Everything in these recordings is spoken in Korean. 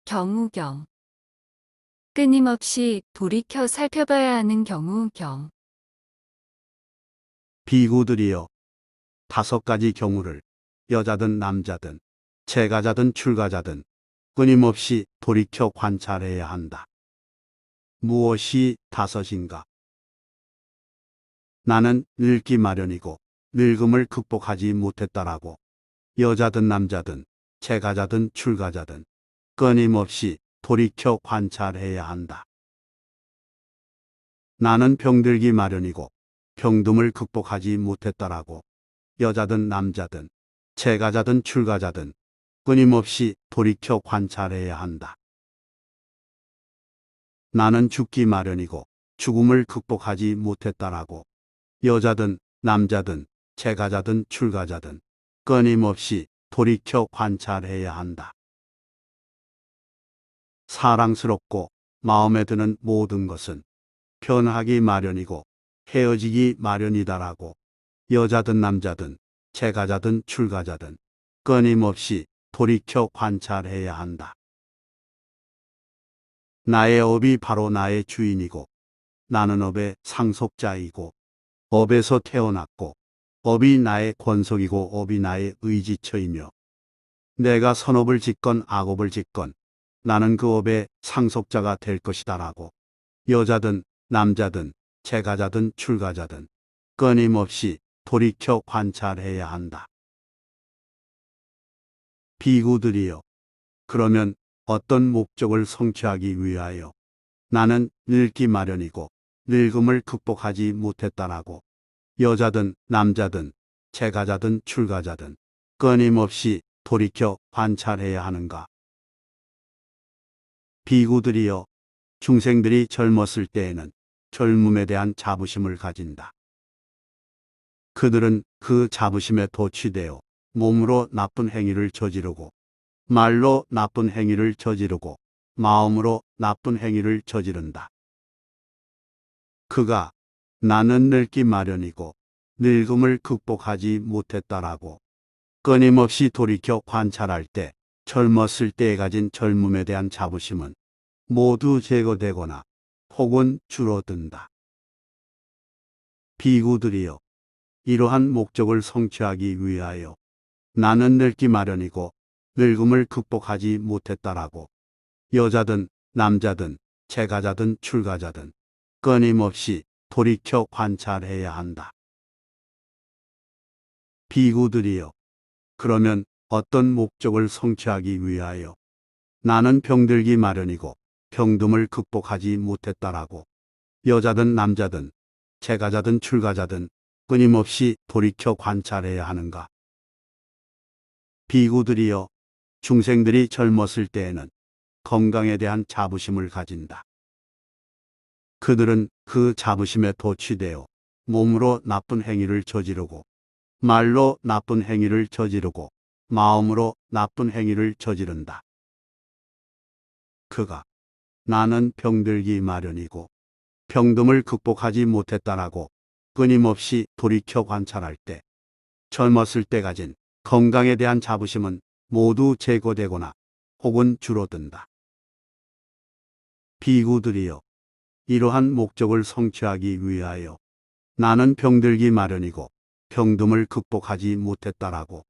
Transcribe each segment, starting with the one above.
경우경. 끊임없이 돌이켜 살펴봐야 하는 경우경. 비구들이여, 5가지 경우를 여자든 남자든 재가자든 출가자든 끊임없이 돌이켜 관찰해야 한다. 무엇이 5인가? 나는 늙기 마련이고 늙음을 극복하지 못했다라고 여자든 남자든 재가자든 출가자든 끊임없이 돌이켜 관찰해야 한다. 나는 병들기 마련이고 병듦을 극복하지 못했다라고 여자든 남자든 재가자든 출가자든 끊임없이 돌이켜 관찰해야 한다. 나는 죽기 마련이고 죽음을 극복하지 못했다라고 여자든 남자든 재가자든 출가자든 끊임없이 돌이켜 관찰해야 한다. 사랑스럽고 마음에 드는 모든 것은 변하기 마련이고 헤어지기 마련이다라고 여자든 남자든 재가자든 출가자든 끊임없이 돌이켜 관찰해야 한다. 나의 업이 바로 나의 주인이고 나는 업의 상속자이고 업에서 태어났고 업이 나의 권속이고 업이 나의 의지처이며 내가 선업을 짓건 악업을 짓건 나는 그 업의 상속자가 될 것이다라고 여자든 남자든 재가자든 출가자든 끊임없이 돌이켜 관찰해야 한다. 비구들이여, 그러면 어떤 목적을 성취하기 위하여 나는 늙기 마련이고 늙음을 극복하지 못했다라고 여자든 남자든 재가자든 출가자든 끊임없이 돌이켜 관찰해야 하는가? 비구들이여, 중생들이 젊었을 때에는 젊음에 대한 자부심을 가진다. 그들은 그 자부심에 도취되어 몸으로 나쁜 행위를 저지르고 말로 나쁜 행위를 저지르고 마음으로 나쁜 행위를 저지른다. 그가 나는 늙기 마련이고 늙음을 극복하지 못했다라고 끊임없이 돌이켜 관찰할 때 젊었을 때에 가진 젊음에 대한 자부심은 모두 제거되거나 혹은 줄어든다. 비구들이여, 이러한 목적을 성취하기 위하여 나는 늙기 마련이고 늙음을 극복하지 못했다라고 여자든 남자든 재가자든 출가자든 끊임없이 돌이켜 관찰해야 한다. 비구들이여, 그러면 어떤 목적을 성취하기 위하여 나는 병들기 마련이고 병듦을 극복하지 못했다라고 여자든 남자든 재가자든 출가자든 끊임없이 돌이켜 관찰해야 하는가? 비구들이여, 중생들이 젊었을 때에는 건강에 대한 자부심을 가진다. 그들은 그 자부심에 도취되어 몸으로 나쁜 행위를 저지르고 말로 나쁜 행위를 저지르고 마음으로 나쁜 행위를 저지른다. 그가 나는 병들기 마련이고 병듦을 극복하지 못했다라고 끊임없이 돌이켜 관찰할 때 젊었을 때 가진 건강에 대한 자부심은 모두 제거되거나 혹은 줄어든다. 비구들이여, 이러한 목적을 성취하기 위하여 나는 병들기 마련이고 병듦을 극복하지 못했다라고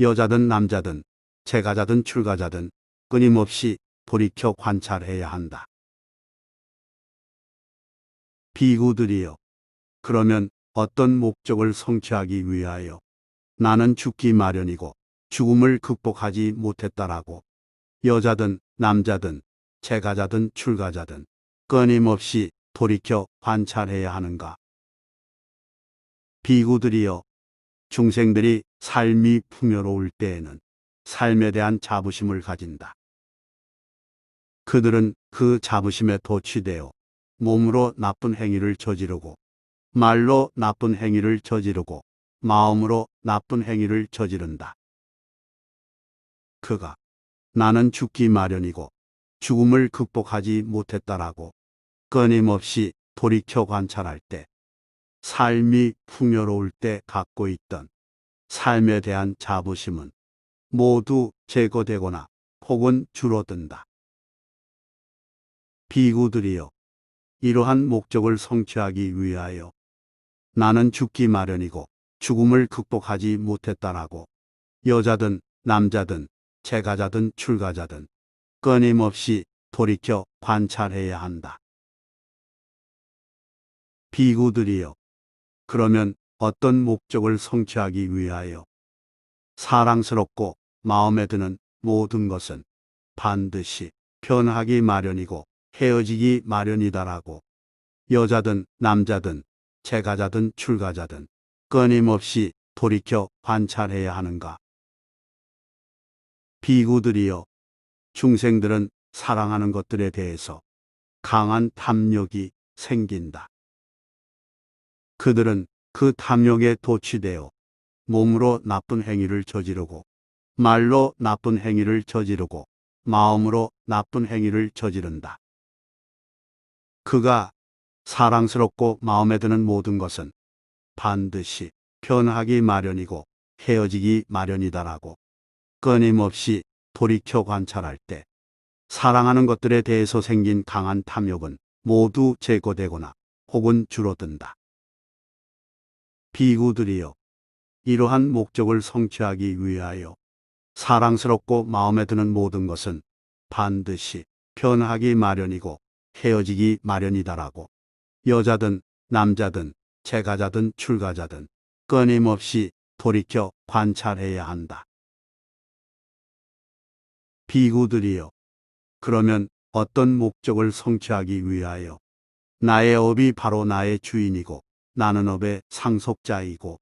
여자든 남자든 재가자든 출가자든 끊임없이 돌이켜 관찰해야 한다. 비구들이여, 그러면 어떤 목적을 성취하기 위하여 나는 죽기 마련이고 죽음을 극복하지 못했다라고 여자든 남자든 재가자든 출가자든 끊임없이 돌이켜 관찰해야 하는가? 비구들이여, 중생들이 삶이 풍요로울 때에는 삶에 대한 자부심을 가진다. 그들은 그 자부심에 도취되어 몸으로 나쁜 행위를 저지르고 말로 나쁜 행위를 저지르고 마음으로 나쁜 행위를 저지른다. 그가 나는 죽기 마련이고 죽음을 극복하지 못했다라고 끊임없이 돌이켜 관찰할 때 삶이 풍요로울 때 갖고 있던 삶에 대한 자부심은 모두 제거되거나 혹은 줄어든다. 비구들이여, 이러한 목적을 성취하기 위하여 나는 죽기 마련이고 죽음을 극복하지 못했다라고 여자든 남자든 재가자든 출가자든 끊임없이 돌이켜 관찰해야 한다. 비구들이여, 그러면 어떤 목적을 성취하기 위하여 사랑스럽고 마음에 드는 모든 것은 반드시 변하기 마련이고 헤어지기 마련이다라고 여자든 남자든 재가자든 출가자든 끊임없이 돌이켜 관찰해야 하는가. 비구들이여, 중생들은 사랑하는 것들에 대해서 강한 탐욕이 생긴다. 그들은 그 탐욕에 도취되어 몸으로 나쁜 행위를 저지르고 말로 나쁜 행위를 저지르고 마음으로 나쁜 행위를 저지른다. 그가 사랑스럽고 마음에 드는 모든 것은 반드시 변하기 마련이고 헤어지기 마련이다라고 끊임없이 돌이켜 관찰할 때 사랑하는 것들에 대해서 생긴 강한 탐욕은 모두 제거되거나 혹은 줄어든다. 비구들이여, 이러한 목적을 성취하기 위하여 사랑스럽고 마음에 드는 모든 것은 반드시 변하기 마련이고 헤어지기 마련이다라고 여자든 남자든 재가자든 출가자든 끊임없이 돌이켜 관찰해야 한다. 비구들이여, 그러면 어떤 목적을 성취하기 위하여 나의 업이 바로 나의 주인이고 나는 업의 상속자이고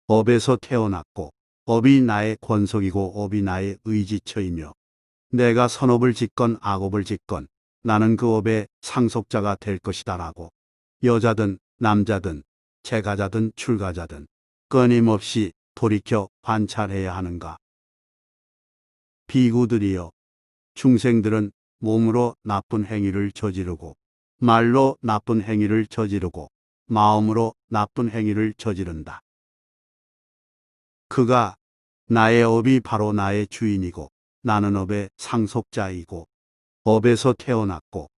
업에서 태어났고 업이 나의 권속이고 업이 나의 의지처이며 내가 선업을 짓건 악업을 짓건 나는 그 업의 상속자가 될 것이다라고 여자든 남자든 재가자든 출가자든 끊임없이 돌이켜 관찰해야 하는가. 비구들이여, 중생들은 몸으로 나쁜 행위를 저지르고 말로 나쁜 행위를 저지르고 마음으로 나쁜 행위를 저지른다. 그가 나의 업이 바로 나의 주인이고 나는 업의 상속자이고 업에서 태어났고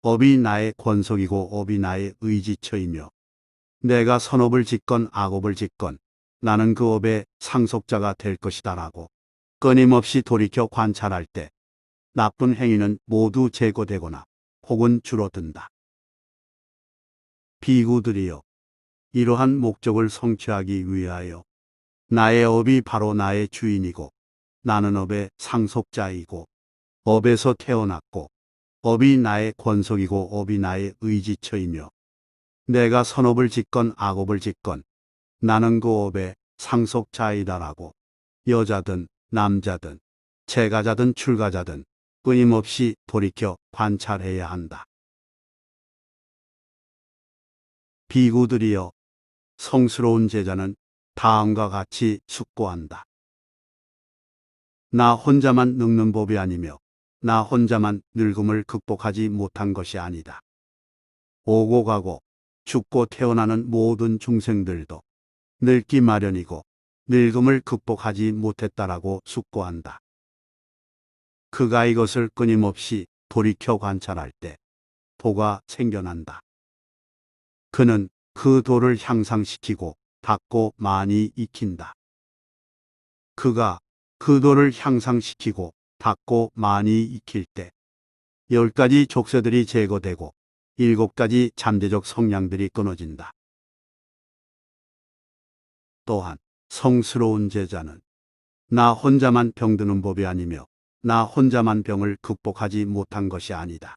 업이 나의 권속이고 업이 나의 의지처이며 내가 선업을 짓건 악업을 짓건 나는 그 업의 상속자가 될 것이다라고 끊임없이 돌이켜 관찰할 때 나쁜 행위는 모두 제거되거나 혹은 줄어든다. 비구들이여, 이러한 목적을 성취하기 위하여 나의 업이 바로 나의 주인이고 나는 업의 상속자이고 업에서 태어났고 업이 나의 권속이고 업이 나의 의지처이며 내가 선업을 짓건 악업을 짓건 나는 그 업의 상속자이다라고 여자든 남자든 재가자든 출가자든 끊임없이 돌이켜 관찰해야 한다. 비구들이여, 성스러운 제자는 다음과 같이 숙고한다. 나 혼자만 늙는 법이 아니며 나 혼자만 늙음을 극복하지 못한 것이 아니다. 오고 가고 죽고 태어나는 모든 중생들도 늙기 마련이고 늙음을 극복하지 못했다라고 숙고한다. 그가 이것을 끊임없이 돌이켜 관찰할 때 도가 생겨난다. 그는 그 도를 향상시키고 닦고 많이 익힌다. 그가 그 도를 향상시키고 닦고 많이 익힐 때 10가지 족쇄들이 제거되고 7가지 잠재적 성량들이 끊어진다. 또한 성스러운 제자는 나 혼자만 병드는 법이 아니며 나 혼자만 병을 극복하지 못한 것이 아니다.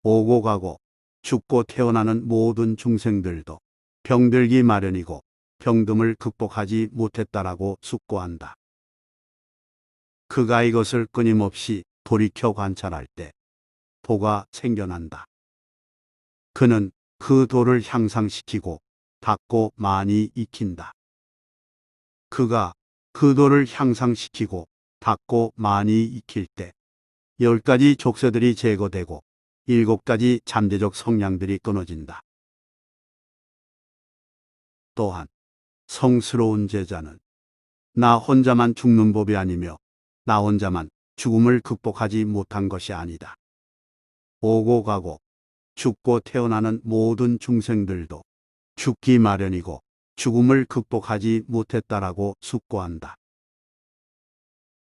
오고 가고 죽고 태어나는 모든 중생들도 병들기 마련이고 병듦을 극복하지 못했다라고 숙고한다. 그가 이것을 끊임없이 돌이켜 관찰할 때 도가 생겨난다. 그는 그 도를 향상시키고 닦고 많이 익힌다. 그가 그 도를 향상시키고 닦고 많이 익힐 때 10가지 족쇄들이 제거되고 7가지 잠재적 성량들이 끊어진다. 또한 성스러운 제자는 나 혼자만 죽는 법이 아니며 나 혼자만 죽음을 극복하지 못한 것이 아니다. 오고 가고 죽고 태어나는 모든 중생들도 죽기 마련이고 죽음을 극복하지 못했다라고 숙고한다.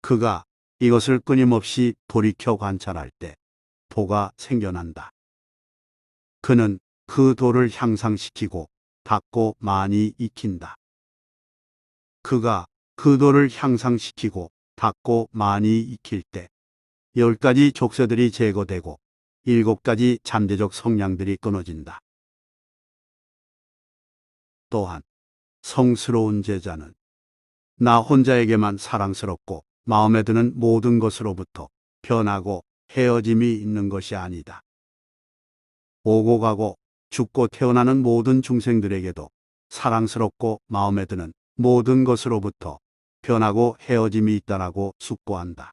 그가 이것을 끊임없이 돌이켜 관찰할 때 도가 생겨난다. 그는 그 도를 향상시키고 닦고 많이 익힌다. 그가 그 도를 향상시키고 닦고 많이 익힐 때 10가지 족쇄들이 제거되고 7가지 잠재적 성량들이 끊어진다. 또한 성스러운 제자는 나 혼자에게만 사랑스럽고 마음에 드는 모든 것으로부터 변하고 헤어짐이 있는 것이 아니다. 오고 가고 죽고 태어나는 모든 중생들에게도 사랑스럽고 마음에 드는 모든 것으로부터 변하고 헤어짐이 있다라고 숙고한다.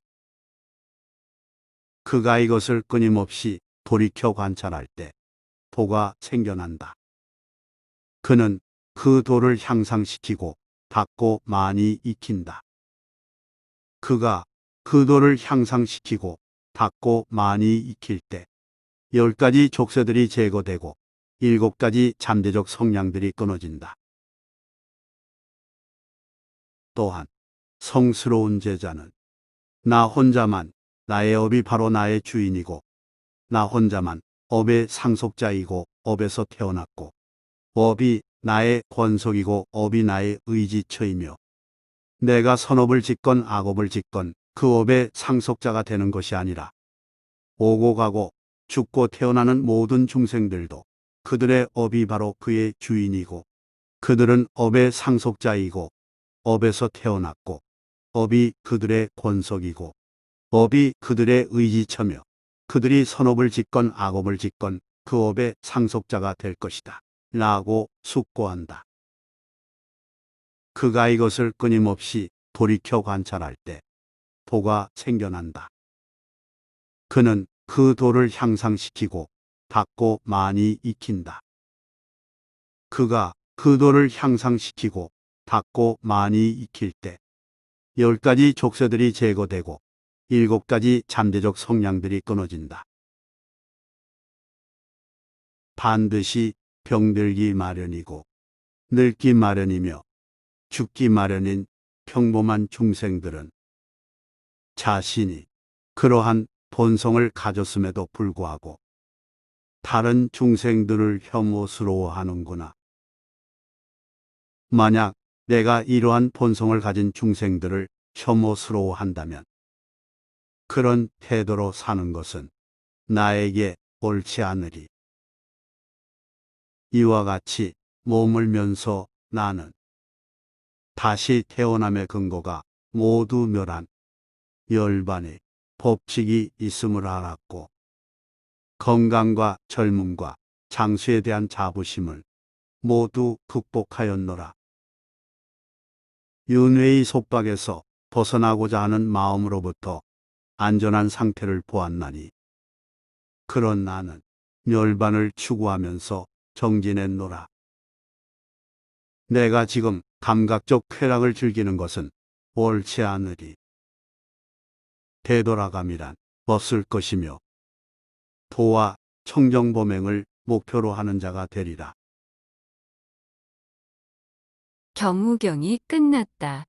그가 이것을 끊임없이 돌이켜 관찰할 때 도가 생겨난다. 그는 그 도를 향상시키고 닦고 많이 익힌다. 그가 그 도를 향상시키고 닦고 많이 익힐 때 10가지 족쇄들이 제거되고 7가지 잠재적 성량들이 끊어진다. 또한 성스러운 제자는 나 혼자만 나의 업이 바로 나의 주인이고 나 혼자만 업의 상속자이고 업에서 태어났고 업이 나의 권속이고 업이 나의 의지처이며 내가 선업을 짓건 악업을 짓건 그 업의 상속자가 되는 것이 아니라 오고 가고 죽고 태어나는 모든 중생들도 그들의 업이 바로 그의 주인이고 그들은 업의 상속자이고 업에서 태어났고 업이 그들의 권속이고 업이 그들의 의지처며 그들이 선업을 짓건 악업을 짓건 그 업의 상속자가 될 것이다 라고 숙고한다. 그가 이것을 끊임없이 돌이켜 관찰할 때 도가 생겨난다. 그는 그 도를 향상시키고 닦고 많이 익힌다. 그가 그 도를 향상시키고 닦고 많이 익힐 때 10가지 족쇄들이 제거되고 7가지 잠재적 성량들이 끊어진다. 반드시 병들기 마련이고 늙기 마련이며 죽기 마련인 평범한 중생들은 자신이 그러한 본성을 가졌음에도 불구하고 다른 중생들을 혐오스러워하는구나. 만약 내가 이러한 본성을 가진 중생들을 혐오스러워한다면 그런 태도로 사는 것은 나에게 옳지 않으리. 이와 같이 머물면서 나는 다시 태어남의 근거가 모두 멸한 열반의 법칙이 있음을 알았고 건강과 젊음과 장수에 대한 자부심을 모두 극복하였노라. 윤회의 속박에서 벗어나고자 하는 마음으로부터 안전한 상태를 보았나니 그런 나는 멸반을 추구하면서 정진했노라. 내가 지금 감각적 쾌락을 즐기는 것은 옳지 않으리. 되돌아감이란 없을 것이며 도와 청정범행을 목표로 하는 자가 되리라. 경우경이 끝났다.